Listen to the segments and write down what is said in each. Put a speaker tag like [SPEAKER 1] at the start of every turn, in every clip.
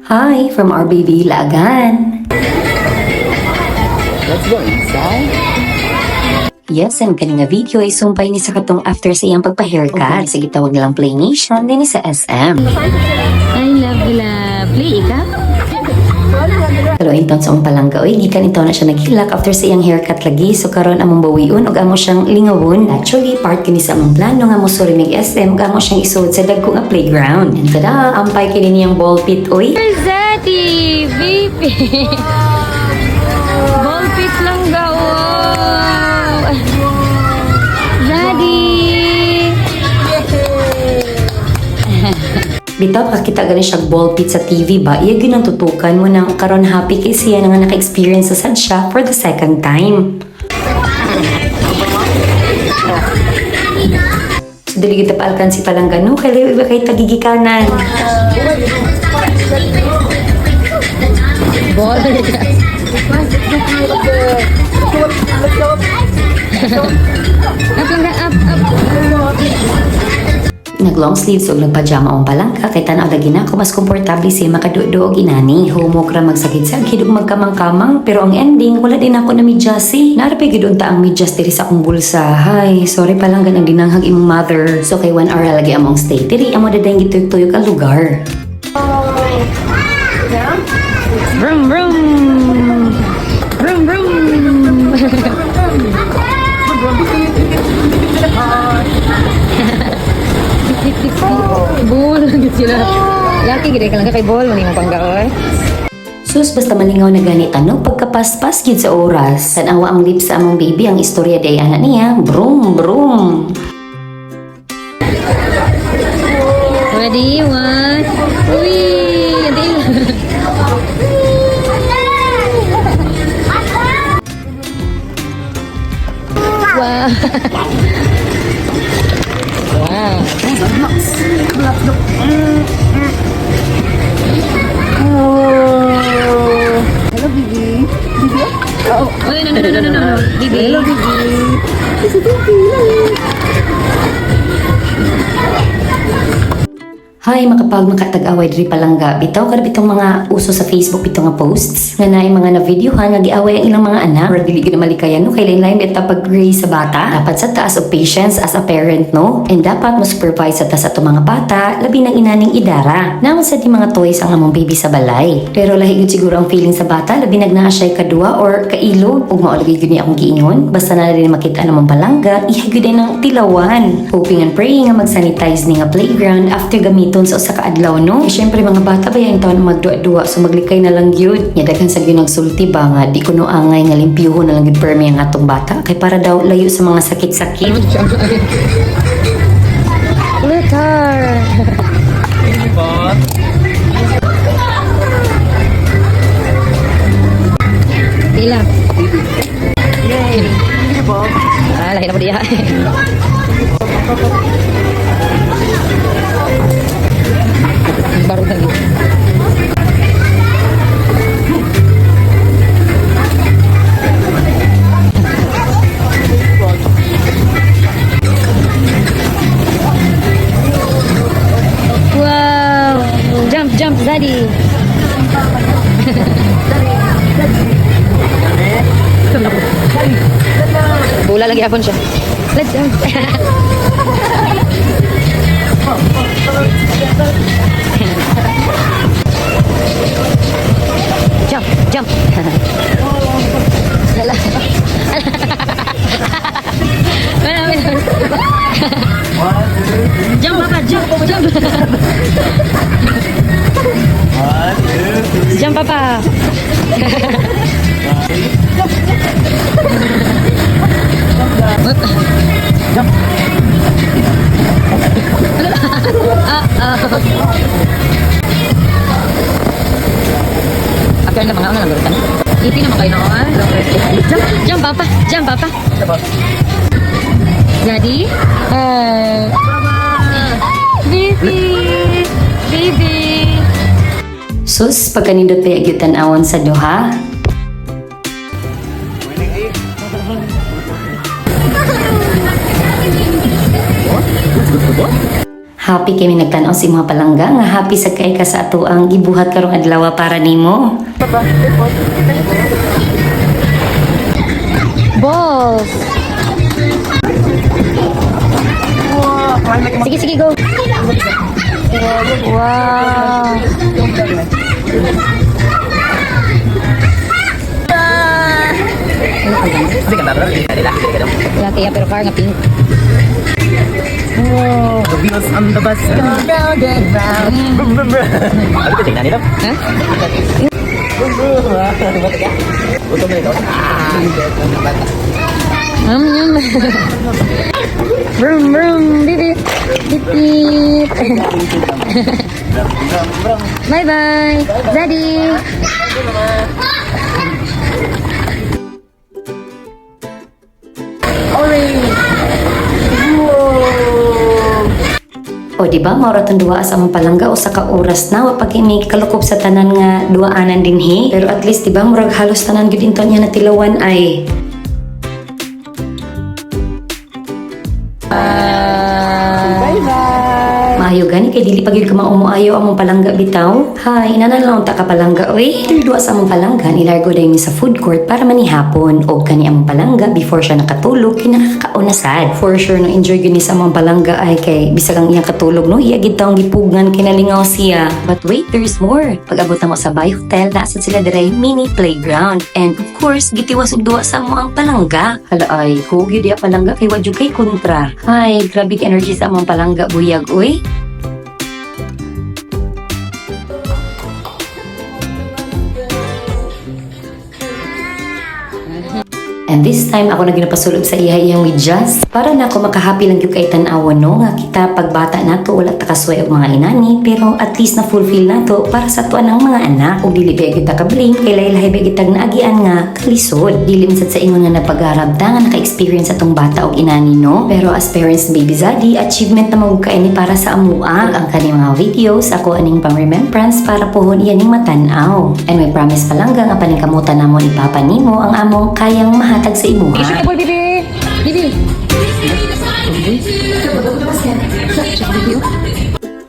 [SPEAKER 1] Hi, from our baby Lagan.
[SPEAKER 2] Let's go inside.
[SPEAKER 1] Yes, and kaning nga video ay sumpay ni sa katong after sa iyang pagpa-haircut. Sige, tawag nilang Play Nation din sa SM.
[SPEAKER 3] I love play ka?
[SPEAKER 1] Pero inton sa palangga, oy, gikan ito na siya naghilak after sa iyang haircut lagi. So karon among bawiun og amo siyang lingawon. Actually, part kini sa among plano nga mo suri mig SM ug amo siyang isuod sa dagko nga playground. And tada, ampay kini niyang ball pit, oy.
[SPEAKER 3] Zati, baby. Ball pit lang daw. Zadi.
[SPEAKER 1] Bitaw kakita gani siya ball pit sa TV ba? Iya gyud ang tutukan mo nang karon happy kay siya nga naka-experience sa sad siya for the second time. So dili kita paalkan si palanggano kay iba kay tagigikanan.
[SPEAKER 3] Ball. Up lang up.
[SPEAKER 1] Nag-long sleeves o nagpajama o palangka kay tanaw lagi na ako mas komportable siya makadudo og inani. Humok ra magsakit-sakit ug magkamang-kamang pero ang ending wala din ako na medyas eh. Narapay gid unta ang medyas diri sa akong bulsa. Hay, sorry palangga nang dinanghag imong mother. So kay 1 hour lagi among stay diri amo dadayng gituyok-tuyok ang lugar.
[SPEAKER 3] Vroom vroom. Vroom vroom. Bol gitu sila. Laki gede ka lang kay bol mani mo panggaoy.
[SPEAKER 1] Sus, basta malingaw na ganit ano, pagkapaspas gid sa oras. Tanawa ang lips sa among baby, ang istorya day anak niya. Brum, brum.
[SPEAKER 3] Ready? One. Uy! Hindi. Wow. Wow.
[SPEAKER 2] Hello, Bibi. Bibi? Oh,
[SPEAKER 3] Oh, no. Bibi.
[SPEAKER 2] hello, Bibi. This is Bibi.
[SPEAKER 1] Hay, makatag-away diri palangga. Bitaw kada bitong mga uso sa Facebook bitong nga posts nga naay mga na-videohan nga giaway ang ilang mga anak. Or dili gid malikayan no kay lain-lain bitaw pag-raise sa bata. Dapat sa taas of patience as a parent no. And dapat mo supervise sa taas ato mga bata labi ng inaning idara. Naman sa di mga toys ang among baby sa balay. Pero lahi gid siguro ang feeling sa bata labi nagnaa siya kadua or kailo ug mao lagi gid ni akong giingon. Basta na rin makita namang palangga, iya gid ng tilawan. Hoping and praying nga mag-sanitize ni nga playground after gamiton sa usa ka adlaw no. Eh, syempre mga bata ba yan taon magduwa-duwa so maglikay na lang gyud. Nya daghan sa gyud nagsulti ba nga di kuno angay nga limpyuhon na lang gyud permi ang atong bata kay para daw layo sa mga sakit-sakit.
[SPEAKER 3] Letter. Ilang.
[SPEAKER 2] Yay! Bibi, Bob.
[SPEAKER 3] Ah, lahi na po diya. Baru lagi. Wow, jump Zadi. Bola lagi akon siya. Let's jump. Jump. Jump apa? Jump. Jump apa?
[SPEAKER 2] Jump.
[SPEAKER 3] Apa yang mga lang gurutan? Ipi naman kayo naman. Jump apa? Jadi, Bibi.
[SPEAKER 1] Sus, pagkanindot pa yung tan-awon sa duha. Happy kami nagtanaw sa mga palangga nga happy sa kay ka sa ato ang gibuhat karong adlaw para nimo.
[SPEAKER 2] Baba.
[SPEAKER 3] Balls!
[SPEAKER 2] Wow.
[SPEAKER 3] Sige, sige, go! Wow! Laki ya, pero car nga pink.
[SPEAKER 2] Wow. The wheels on the bus. Ano ko tingnan nito?
[SPEAKER 3] Ha?
[SPEAKER 2] Gutom na ito.
[SPEAKER 3] Yum. Vroom, vroom, bip, bip, bip. Bye-bye, Daddy.
[SPEAKER 1] O di ba maura tong duwa sa among palangga usa ka oras na wa pag may kalukop sa tanan nga duaanan dinhi. Pero at least di ba murag halos tanan gyud inton niya natilawan ay.
[SPEAKER 2] Bye-bye.
[SPEAKER 1] Maayo gani kay dili pagyud ka maumuayo among palangga bitaw. Hay, inanan lang ta ka palangga oy. Duwa sa among palangga nilargo day mi sa food court para manihapon og kani among palangga before siya nakatulog kinakakaon na sad. For sure no enjoy gyud ni sa among palangga ay kay bisag ang iyang katulog no iya gid taong gipugan kinalingaw siya. But wait, there's more. Pag-abot na mo sa Bay Hotel, naasad sila dire mini playground. And of course, gitiwas og duwa sa among palangga. Hala ay, ko gyud iya palangga kay wadyo kay kontra. Ay, grabe ka energy sa among palangga buyag oy. And this time, ako na ginapasulod sa iyang medyas para na ako makahappy lang yung kay tanawan no nga kita pagbata nato wala takasway og mga inani pero at least na fulfill nato para sa tuan ng mga anak ug dili ba kita kabling kay lahi-lahi ba kitag naagian nga kalisod dili man sad sa ingon nga napag-arabta nga naka-experience atong bata og inani no pero as parents baby Zaddy achievement na magud kaini para sa amua ang kani mga videos ako aning pang remembrance para pohon iyan ning matan-aw and may promise pa lang nga paningkamutan namo ni papa nimo ang among kayang mahatag sa imuha.
[SPEAKER 3] Issue boy, bibi! Bibi!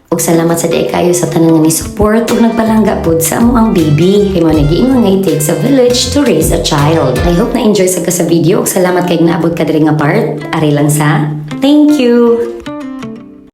[SPEAKER 1] Ug salamat sa day kayo sa tanan nga ni support ug nagpalangga pod sa amo ang baby. Kay mo nagiingon nga it takes a village to raise a child. I hope na enjoy sa video ug salamat kay naabot ka diri nga part. Ari lang sa. Thank you.